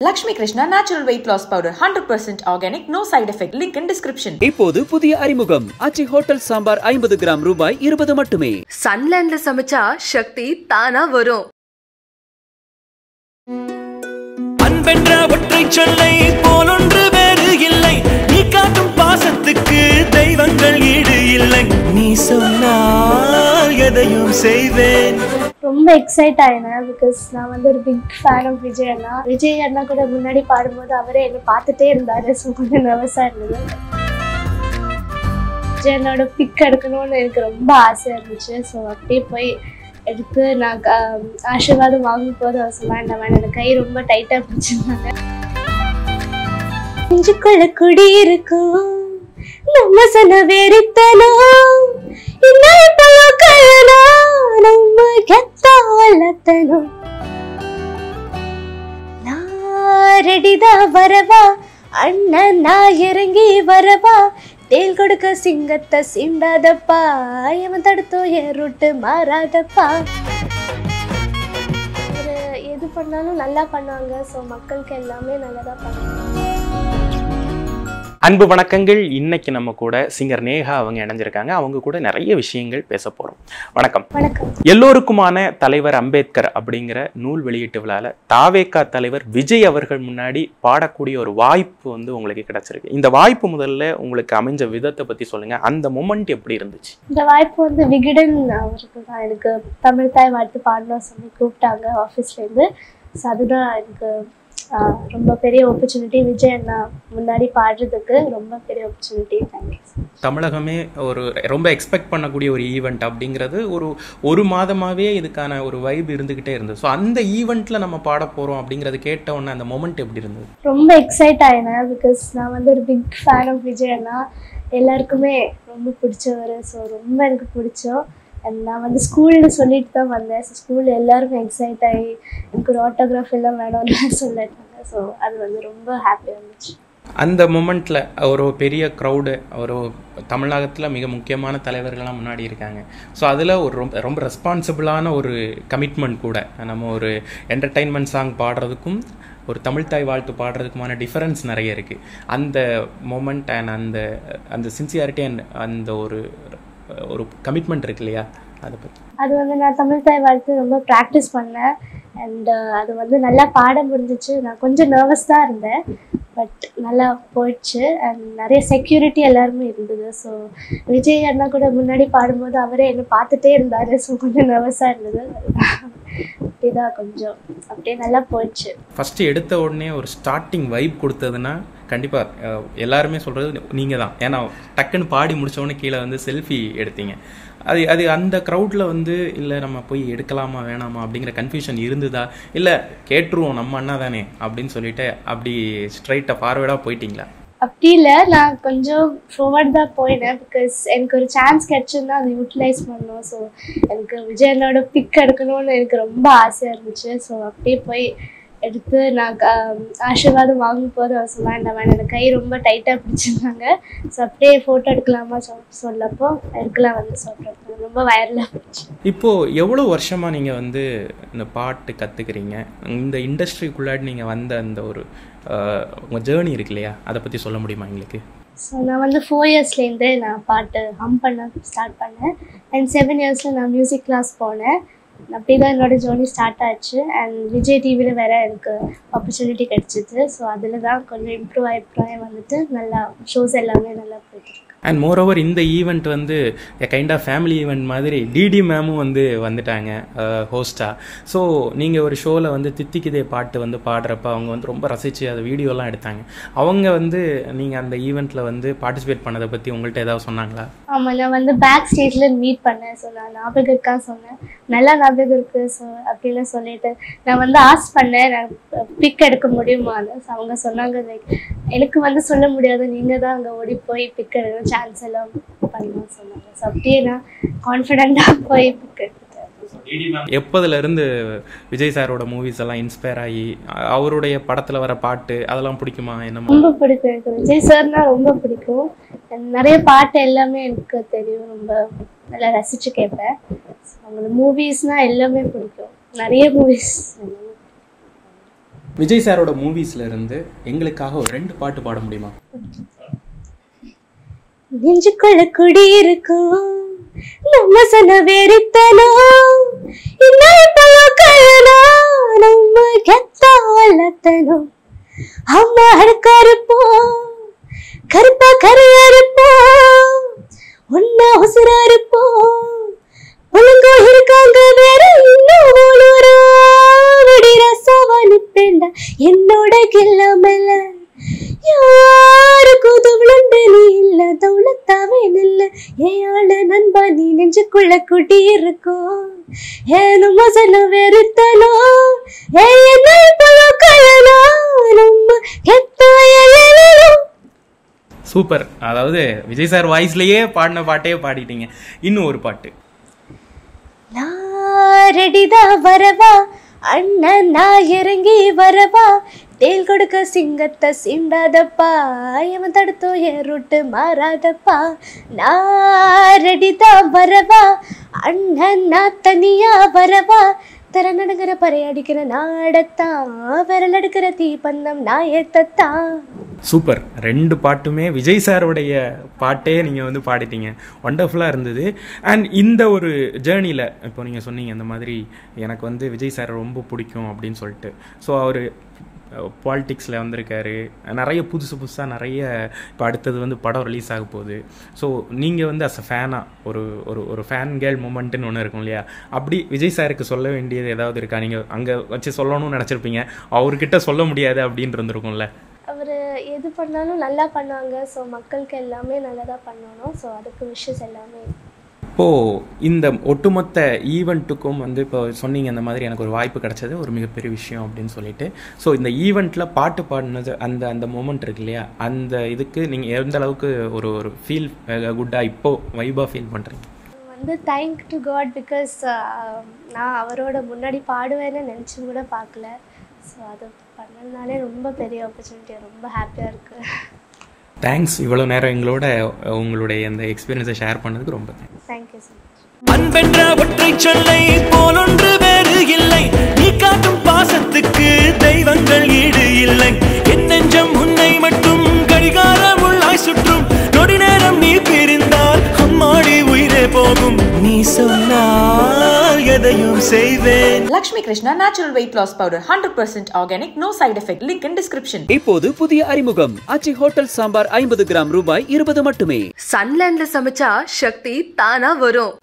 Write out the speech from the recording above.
Lakshmi Krishna Natural Weight Loss Powder 100% organic, no side effect. Link in description. இப்போது புதிய அறிமுகம் அச்சி hotel sambar 50 gram ரூபாய் 20 மட்டுமே. சன்லேண்ட்ல சமைச்சா சக்தி தானா வரும். அன்பென்ற ஒற்றை சொல்லை போலொன்று வேறு இல்லை. நீ காட்டும் பாசத்துக்கு தெய்வங்கள் ஈடு இல்லை. நீ சொன்னால் எதையும் செய்வேன். ரொம்ப எக்ஸைட் ஆயினேன் பிகாஸ் நான் வந்து ஒரு பிக் ஃபேன் ஆஃப் விஜய் அண்ணா. விஜய் அண்ணா கூட முன்னாடி பாடும்போது அவரே என்னை பார்த்துட்டே இருந்தாரு. ஸோ கொஞ்சம் நர்வஸாக இருந்தது. விஜய் அண்ணாவோட பிக் எடுக்கணும்னு எனக்கு ரொம்ப ஆசையாக இருந்துச்சு. ஸோ அப்படியே போய் எடுத்து நான் ஆசீர்வாதம் வாங்கும் போது அவர் சொன்னாங்க, எனக்கு கை ரொம்ப டைட்டாக பிடிச்சிருந்தாங்க. நெஞ்சுக்குள்ள குடி இருக்கும் நம்ம சொன்ன வெறித்தனம் நம்ம கெத்தா வளர்த்தனும். ரெடிதா வரவா அண்ணன் நான் இறங்கி வரவா, தேல் கொடுக்க சிங்கத்தை சீண்டாதப்பா, எவன் தடுத்தோ என் ரூட்டு மாறாதப்பா. எது பண்ணாலும் நல்லா பண்ணுவாங்க. ஸோ மக்களுக்கு எல்லாமே நல்லதாக பண்ணுவாங்க. அன்பு வணக்கங்கள். இன்னைக்கு நம்ம கூட சிங்கர் நேஹா அவங்க இணைஞ்சிருக்காங்க. அவங்க கூட நிறைய விஷயங்கள் பேச போறோம். வணக்கம். வணக்கம். எல்லோருக்குமான தலைவர் அம்பேத்கர் அப்படிங்கிற நூல் வெளியீட்டு விழால தாவேகா தலைவர் விஜய் அவர்கள் முன்னாடி பாடக்கூடிய ஒரு வாய்ப்பு உங்களுக்கு கிடைச்சிருக்கு. இந்த வாய்ப்பு முதல்ல உங்களுக்கு அமைஞ்ச விதத்தை பத்தி சொல்லுங்க. அந்த மொமெண்ட் எப்படி இருந்துச்சு? இந்த வாய்ப்பு விகடன் அவருக்கு தான் எனக்கு தமிழ் தாய் வாழ்த்து பாடணும் சொல்லி கூப்பிட்டாங்க ஆஃபீஸ்லேருந்து. ஸோ அதுதான் எனக்கு ரொம்ப பெரிய ஆப்பர்ச்சுனிட்டி. விஜய் அண்ணா முன்னாடி பாடுறதுக்கு ரொம்ப பெரிய ஆப்பர்ச்சுனிட்டி. தேங்க்யூ. தமிழகமே ஒரு ரொம்ப எக்ஸ்பெக்ட் பண்ணக்கூடிய ஒரு ஈவெண்ட் அப்படிங்கிறது ஒரு மாதமாகவே இதுக்கான ஒரு வைப் இருந்துக்கிட்டே இருந்தது. ஸோ அந்த ஈவெண்ட்டில் நம்ம பாட போகிறோம் அப்படிங்கிறது கேட்ட உடனே அந்த மொமெண்ட் எப்படி இருந்தது? ரொம்ப எக்ஸைட் ஆயினேன் பிகாஸ் நான் ஒரு பிக் ஃபேன் ஆஃப் விஜய் அண்ணா. எல்லாருக்குமே ரொம்ப பிடிச்சவர். ஸோ ரொம்ப எனக்கு பிடிச்சோம். அண்ட் நான் ஸ்கூலில் சொல்லிட்டு தான் வந்தேன். ஸோ ஸ்கூலில் எல்லாருமே எக்ஸைட் ஆகி எனக்கு ஒரு ஆட்டோகிராஃப் எல்லாம் வேணும்னு சொல்லிட்டாங்க. ஸோ அது ரொம்ப ஹாப்பியாக இருந்துச்சு. அந்த மொமெண்ட்டில் ஒரு பெரிய க்ரௌடு, ஒரு தமிழகத்தில் மிக முக்கியமான தலைவர்கள்லாம் முன்னாடி இருக்காங்க. ஸோ அதில் ஒரு ரொம்ப ரெஸ்பான்சிபிளான ஒரு கமிட்மெண்ட் கூட. நம்ம ஒரு என்டர்டெயின்மெண்ட் சாங் பாடுறதுக்கும் ஒரு தமிழ்தாய் வாழ்த்து பாடுறதுக்குமான டிஃபரன்ஸ் நிறைய இருக்குது. அந்த மொமெண்ட் அண்ட் அந்த சின்சியாரிட்டி அண்ட் அந்த ஒரு கமிட்மெண்ட் இருக்கு இல்லையா, அதை பற்றி? அது நான் தமிழ்தாய் வாழ்த்து ரொம்ப ப்ராக்டிஸ் பண்ணேன். அண்ட் அது நல்லா பாட முடிஞ்சிச்சு. நான் கொஞ்சம் நர்வஸ் தான் இருந்தேன், பட் நல்லா போயிடுச்சு. அண்ட் நிறைய செக்யூரிட்டி எல்லாருமே இருந்தது. ஸோ விஜய் அண்ணா கூட முன்னாடி பாடும்போது அவரே என்னை பார்த்துட்டே இருந்தார். ஸோ கொஞ்சம் நர்வஸாக இருந்தது. அப்படிதான் கொஞ்சம் அப்படியே நல்லா போயிடுச்சு. ஃபஸ்ட்டு எடுத்த உடனே ஒரு ஸ்டார்டிங் வைப் கொடுத்ததுன்னா கண்டிப்பாக எல்லாருமே சொல்கிறது நீங்கள் தான். ஏன்னா டக்குன்னு பாடி முடித்தவொடனே கீழே செல்ஃபி எடுத்தீங்க. அது அந்த க்ரௌடில் இல்லை நம்ம போய் எடுக்கலாமா வேணாமா அப்படிங்கிற கன்ஃபியூஷன் இருந்ததா, இல்லை கேட்டுருவோம் நம்ம அண்ணா தானே அப்படின்னு சொல்லிட்டு அப்படி ஸ்ட்ரைட்டாக ஃபார்வேர்டாக போயிட்டீங்களா? அப்படி இல்லை, நான் கொஞ்சம் ஃபார்வர்ட் தான் போயினேன். பிகாஸ் எனக்கு ஒரு சான்ஸ் கிடச்சிருந்தா அதை யூட்டிலைஸ் பண்ணணும். ஸோ எனக்கு விஜய் அண்ணாவோட பிக் எடுக்கணும்னு எனக்கு ரொம்ப ஆசையாக இருந்துச்சு. ஸோ அப்படியே போய் எடுத்து நான் ஆசீர்வாதம் வாங்கும் போது அவர் சொன்னாங்க, எனக்கு கை ரொம்ப டைட்டாக பிடிச்சிருந்தாங்க. ஸோ அப்படியே ஃபோட்டோ எடுக்கலாமா சொல்லப்போ எடுக்கலாம் சொல்கிறேன். ரொம்ப வைரலாக போச்சு. இப்போது எவ்வளோ வருஷமாக நீங்கள் இந்த பாட்டு கற்றுக்குறீங்க? இந்த இண்டஸ்ட்ரிக்குள்ளாடி நீங்கள் வந்த அந்த உங்கள் ஜேர்னி இருக்கு இல்லையா, அதை பற்றி சொல்ல முடியுமா எங்களுக்கு? ஸோ நான் 4 இயர்ஸ்லேருந்தே நான் பாட்டு ஹம் பண்ண ஸ்டார்ட் பண்ணேன். அண்ட் 7 இயர்ஸில் நான் மியூசிக் கிளாஸ் போனேன். அப்படி தான் என்னோடய ஜேர்னி ஸ்டார்ட் ஆச்சு. அண்ட் விஜய் டிவியில் வேறு எனக்கு ஆப்பர்ச்சுனிட்டி கிடச்சிது. ஸோ அதில் தான் கொஞ்சம் இம்ப்ரூவ் ஆகி நல்லா ஷோஸ் எல்லாமே நல்லா போயிட்டு. அண்ட் மோரோவர் இந்த event kind of family event மாதிரி டிடி மேமும் வந்துட்டாங்க ஹோஸ்டாக. ஸோ நீங்கள் ஒரு ஷோவில் தித்திக்குதே பாட்டு பாடுறப்ப அவங்க ரொம்ப ரசித்து அதை வீடியோலாம் எடுத்தாங்க. அவங்க நீங்கள் அந்த ஈவெண்ட்டில் பார்ட்டிசிபேட் பண்ணதை பற்றி உங்கள்கிட்ட ஏதாவது சொன்னாங்களா? ஆமாம், நான் பேக் ஸ்டேஜில் மீட் பண்ணேன். ஸோ நான் ஞாபகம் இருக்கா சொன்னேன், நல்லா ஞாபகம் இருக்குது. ஸோ அப்படின்னு சொல்லிட்டு நான் ஆஸ் பண்ணேன், நான் பிக் எடுக்க முடியுமான்னு. ஸோ அவங்க சொன்னாங்க, லைக் எனக்கு சொல்ல முடியாது, நீங்கள் தான் அங்கே ஓடி போய் பிக் எடுக்கணும், சான்ஸ் எல்லாம் பண்ணணும்னு சொன்னாங்க. ஸோ அப்படியே நான் கான்ஃபிடென்ட்டாக போய் பிக் எடுத்துட்டேன். எப்போதுலேருந்து விஜய் சாரோட மூவிஸ் எல்லாம் இன்ஸ்பயர் ஆகி அவருடைய படத்தில் வர பாட்டு அதெல்லாம் பிடிக்குமா? என்ன ரொம்ப பிடிக்கும் எனக்கு. விஜய் சார்னா ரொம்ப பிடிக்கும். நிறைய பாட்டு எல்லாமே எனக்கு தெரியும், ரொம்ப நல்லா ரசித்து கேட்பேன். அவங்களோட மூவிஸ்னால் எல்லாமே பிடிக்கும். நிறைய மூவிஸ் விஜய் சாரோட மூவிஸ்ல இருந்து எங்களுக்காக ஒரு 2 பாட்டு பாட முடியுமா? நெஞ்சுக்குள்ள குடியிருக்கும் நம்ம சொன்ன வெறித்தனோ நம்ம கெத்தா வளர்த்தனோ அம்மா கருப்போம் கருப்பா கரையா இருப்போம் ஒன்னா உசுரா இருப்போம் ஒழுங்கோ இருக்காங்க வேற இன்னும் ரசவானிப்பேண்டா என்னோட கில்லாமல்ல யாருக்கும் தவுளண்டு நீ இல்ல தவுளத்தாவே நல்ல ஏழ நண்பா நீ நெஞ்சுக்குள்ள குட்டி இருக்கும் ஏனும் மசன வெறுத்தனோ என்ன கலனா நம்ம கெத்தாயலோ. சூப்பர். அதாவது விஜய் சார் வாய்ஸ்லயே பாடின பாட்டே பாடிட்டீங்க. இன்னும் ஒரு பாட்டு. ரெடிதா வரவா அண்ணன் நான் இறங்கி வரவா தேல் கொடுக்க சிங்கத்தை சீண்டாதப்பா எவன் தடுத்தோ என் ரூட்டு மாறாதப்பா நான் ரெடிதான் வரவா அண்ணன் நான் தனியா வரவா தர நடுங்கிற பறையடிக்கிற நாடத்தான் விரல் எடுக்கிற தீப்பந்தம் நான் ஏத்தத்தான். சூப்பர். 2 பாட்டுமே விஜய் சாரோடைய பாட்டே நீங்கள் வந்து பாடிட்டீங்க. ஒண்டர்ஃபுல்லாக இருந்தது. அண்ட் இந்த ஒரு ஜேர்னியில் இப்போ நீங்கள் சொன்னீங்க இந்த மாதிரி எனக்கு வந்து விஜய் சார் ரொம்ப பிடிக்கும் அப்படின்னு சொல்லிட்டு. ஸோ அவர் பாலிட்டிக்ஸில் வந்திருக்காரு, நிறைய புதுசாக நிறைய இப்போ அடுத்தது வந்து படம் ரிலீஸ் ஆக போகுது. ஸோ நீங்கள் வந்து அஸ் அ ஃபேனாக ஒரு ஒரு ஒரு ஃபேன் கேர்ள் மூமெண்ட்டுன்னு ஒன்று இருக்கும் இல்லையா? அப்படி விஜய் சாருக்கு சொல்ல வேண்டியது ஏதாவது இருக்கா? நீங்கள் அங்கே வச்சு சொல்லணும்னு நினச்சிருப்பீங்க, அவர்கிட்ட சொல்ல முடியாது அப்படின்னு இருந்திருக்கும்ல. அவர் எது பண்ணாலும் நல்லா பண்ணுவாங்க. ஸோ மக்களுக்கு எல்லாமே நல்லதாக பண்ணணும். ஸோ அதுக்கு விஷஸ் எல்லாமே. இப்போது இந்த ஒட்டுமொத்த ஈவெண்ட்டுக்கும் வந்து இப்போ சொன்னீங்க இந்த மாதிரி எனக்கு ஒரு வாய்ப்பு கிடைச்சது ஒரு மிகப்பெரிய விஷயம் அப்படின்னு சொல்லிட்டு. ஸோ இந்த ஈவெண்ட்டில் பாட்டு பாடினது அந்த மூமெண்ட் இருக்கு இல்லையா, அந்த இதுக்கு நீங்கள் எந்த அளவுக்கு ஒரு ஒரு ஃபீல் குட்டாக இப்போது வைபாக ஃபீல் பண்ணுறீங்க? வந்து தேங்க் டு காட் பிகாஸ் நான் அவரோட முன்னாடி பாடுவேன்னு நினச்சி கூட பார்க்கல. ஸோ அது பண்ணதுனாலே ரொம்ப பெரிய ஆப்பர்ச்சுனிட்டி, ரொம்ப ஹாப்பியாக இருக்குது. தேங்க்ஸ். இவ்வளோ நேரம் எங்களோட உங்களுடைய அந்த எக்ஸ்பீரியன்ஸை ஷேர் பண்ணதுக்கு ரொம்ப தேங்க்யூ ஸோ மச். அன்பென்ற ஒற்றை சொல்லை போலொன்று வேறு இல்லை, நீ காட்டும் பாசத்துக்கு தெய்வங்கள் ஈடு இல்லை. என் நெஞ்சம் உன்னை மட்டும் கடிகாரம் உள்ளாய் சுற்றும், நொடி நேரம் நீ பிரிந்தால் அம்மாடி உயிரே போகும். நீ சொன்னால் எதையும் செய்வேன். Lakshmi Krishna Natural Weight Loss Powder 100% organic, no side effect. Link in description. இப்போது புதிய அறிமுகம் ஆச்சி ஹோட்டல் சாம்பார் 50 கிராம் ரூபாய் 20 மட்டுமே. சன்லேண்ட்ல சமைச்சா சக்தி தானா வரும்.